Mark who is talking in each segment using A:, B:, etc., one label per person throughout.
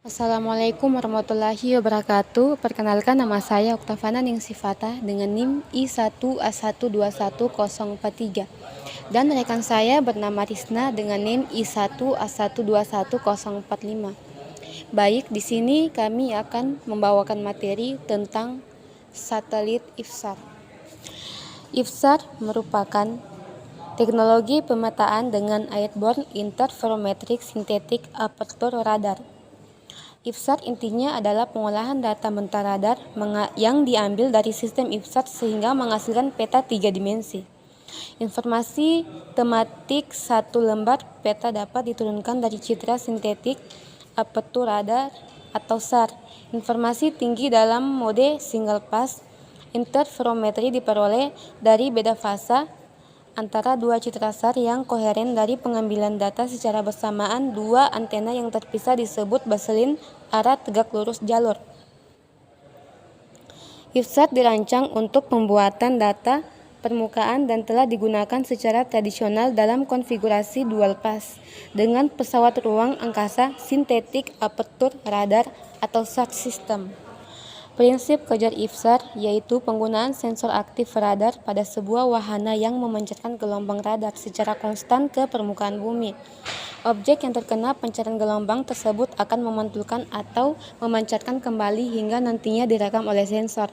A: Assalamualaikum warahmatullahi wabarakatuh. Perkenalkan, nama saya Oktavana Ningsifata dengan NIM I1A121043 dan rekan saya bernama Risna dengan NIM I1A121045. Baik, di sini kami akan membawakan materi tentang satelit IFSAR. IFSAR merupakan teknologi pemetaan dengan Airborne Interferometric Synthetic Aperture Radar. IFSAR intinya adalah pengolahan data mentah radar yang diambil dari sistem IFSAR sehingga menghasilkan peta 3 dimensi. Informasi tematik satu lembar peta dapat diturunkan dari citra sintetik aperture radar atau SAR. Informasi tinggi dalam mode single pass interferometri diperoleh dari beda fase antara dua citra SAR yang koheren dari pengambilan data secara bersamaan dua antena yang terpisah disebut baseline arah tegak lurus jalur. IFSAR dirancang untuk pembuatan data permukaan dan telah digunakan secara tradisional dalam konfigurasi dual pass dengan pesawat ruang angkasa sintetik aperture radar atau SAR system. Prinsip kerja IFSAR yaitu penggunaan sensor aktif radar pada sebuah wahana yang memancarkan gelombang radar secara konstan ke permukaan bumi. Objek yang terkena pancaran gelombang tersebut akan memantulkan atau memancarkan kembali hingga nantinya direkam oleh sensor.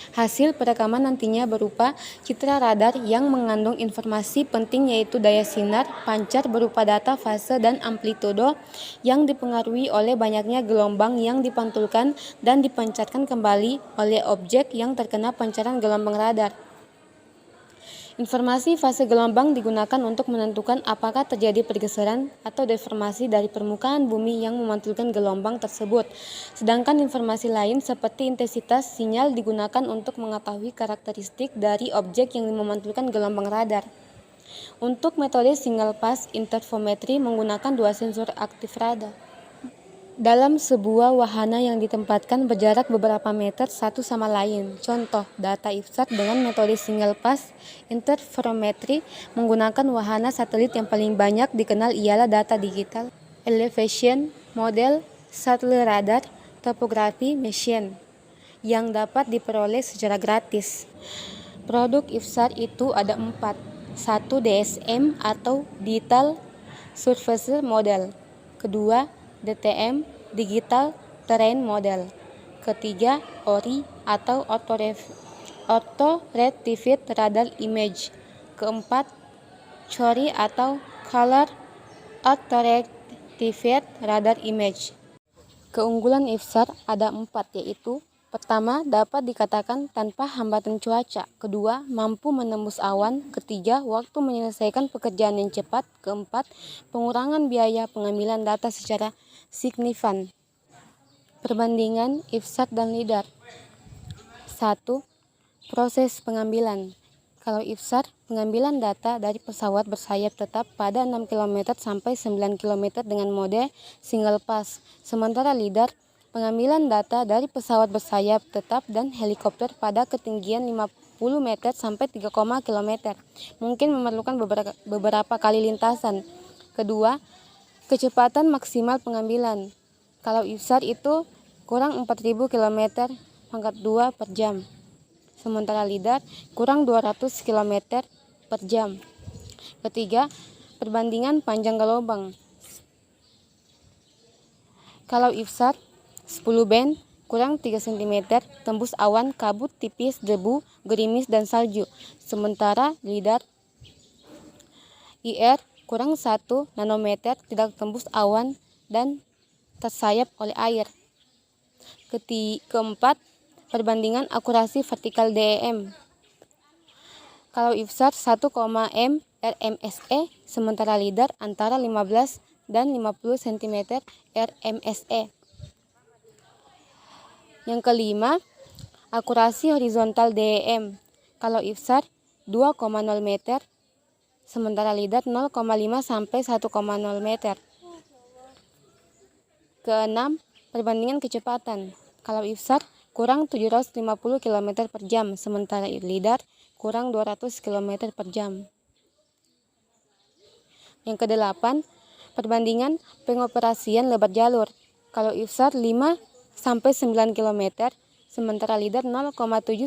A: Hasil perekaman nantinya berupa citra radar yang mengandung informasi penting yaitu daya sinar pancar berupa data fase dan amplitudo yang dipengaruhi oleh banyaknya gelombang yang dipantulkan dan dipancarkan kembali oleh objek yang terkena pancaran gelombang radar. Informasi fase gelombang digunakan untuk menentukan apakah terjadi pergeseran atau deformasi dari permukaan bumi yang memantulkan gelombang tersebut. Sedangkan informasi lain seperti intensitas sinyal digunakan untuk mengetahui karakteristik dari objek yang memantulkan gelombang radar. Untuk metode single pass interferometri menggunakan dua sensor aktif radar dalam sebuah wahana yang ditempatkan berjarak beberapa meter satu sama lain. Contoh data IFSAR dengan metode single pass interferometri menggunakan wahana satelit yang paling banyak dikenal ialah data digital elevation model satellite radar topography machine yang dapat diperoleh secara gratis. Produk IFSAR itu ada 4. 1. DSM atau Digital Surface Model. Kedua, DTM Digital Terrain Model. Ketiga, ORI atau Auto Retrieval Radar Image. Keempat, CORI atau Color Auto Retrieval Radar Image. Keunggulan IFSAR ada 4 yaitu: pertama, dapat dikatakan tanpa hambatan cuaca. Kedua, mampu menembus awan. Ketiga, waktu menyelesaikan pekerjaan yang cepat. Keempat, pengurangan biaya pengambilan data secara signifikan. Perbandingan IFSAR dan LIDAR. 1. Proses pengambilan. Kalau IFSAR, pengambilan data dari pesawat bersayap tetap pada 6 km sampai 9 km dengan mode single pass. Sementara LIDAR, pengambilan data dari pesawat bersayap tetap dan helikopter pada ketinggian 50 meter sampai 3, km. Mungkin memerlukan beberapa kali lintasan. Kedua, kecepatan maksimal pengambilan. Kalau IFSAR itu kurang 4000 km pangkat 2 per jam. Sementara LIDAR kurang 200 km per jam. Ketiga, perbandingan panjang gelombang. Kalau IFSAR 10 band kurang 3 cm tembus awan, kabut tipis, debu, gerimis, dan salju. Sementara LIDAR IR kurang 1 nanometer tidak tembus awan dan tersayap oleh air. Keempat, perbandingan akurasi vertikal DEM. Kalau IFSAR 1, m RMSE, sementara LIDAR antara 15 dan 50 cm RMSE. Yang kelima, akurasi horizontal DEM. Kalau IFSAR 2,0 meter, sementara LIDAR 0,5 sampai 1,0 meter. Keenam, perbandingan kecepatan. Kalau IFSAR kurang 750 km per jam, sementara LIDAR kurang 200 km per jam. Yang kedelapan, perbandingan pengoperasian lebar jalur. Kalau IFSAR 5 sampai 9 km, sementara LIDAR 0,7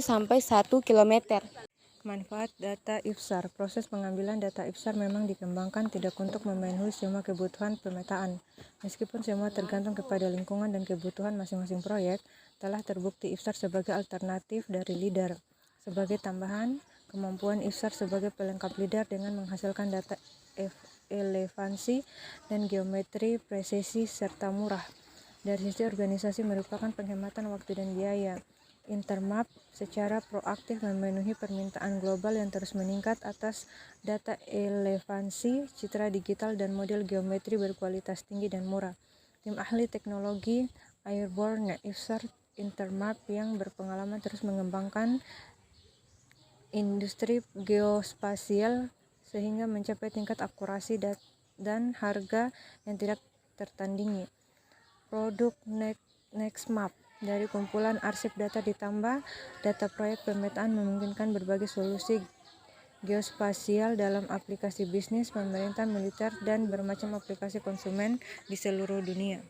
A: sampai 1 km.
B: Manfaat data IFSAR. Proses pengambilan data IFSAR memang dikembangkan tidak untuk memenuhi semua kebutuhan pemetaan. Meskipun semua tergantung kepada lingkungan dan kebutuhan masing-masing proyek, telah terbukti IFSAR sebagai alternatif dari LIDAR. Sebagai tambahan, kemampuan IFSAR sebagai pelengkap LIDAR dengan menghasilkan data elevasi dan geometri presisi serta murah. Dari sisi organisasi merupakan penghematan waktu dan biaya. Intermap secara proaktif memenuhi permintaan global yang terus meningkat atas data elevasi, citra digital, dan model geometri berkualitas tinggi dan murah. Tim ahli teknologi Airborne IFSAR Intermap yang berpengalaman terus mengembangkan industri geospasial sehingga mencapai tingkat akurasi dan harga yang tidak tertandingi. Produk NextMap. Dari kumpulan arsip data ditambah data proyek pemetaan memungkinkan berbagai solusi geospasial dalam aplikasi bisnis, pemerintah, militer, dan bermacam aplikasi konsumen di seluruh dunia.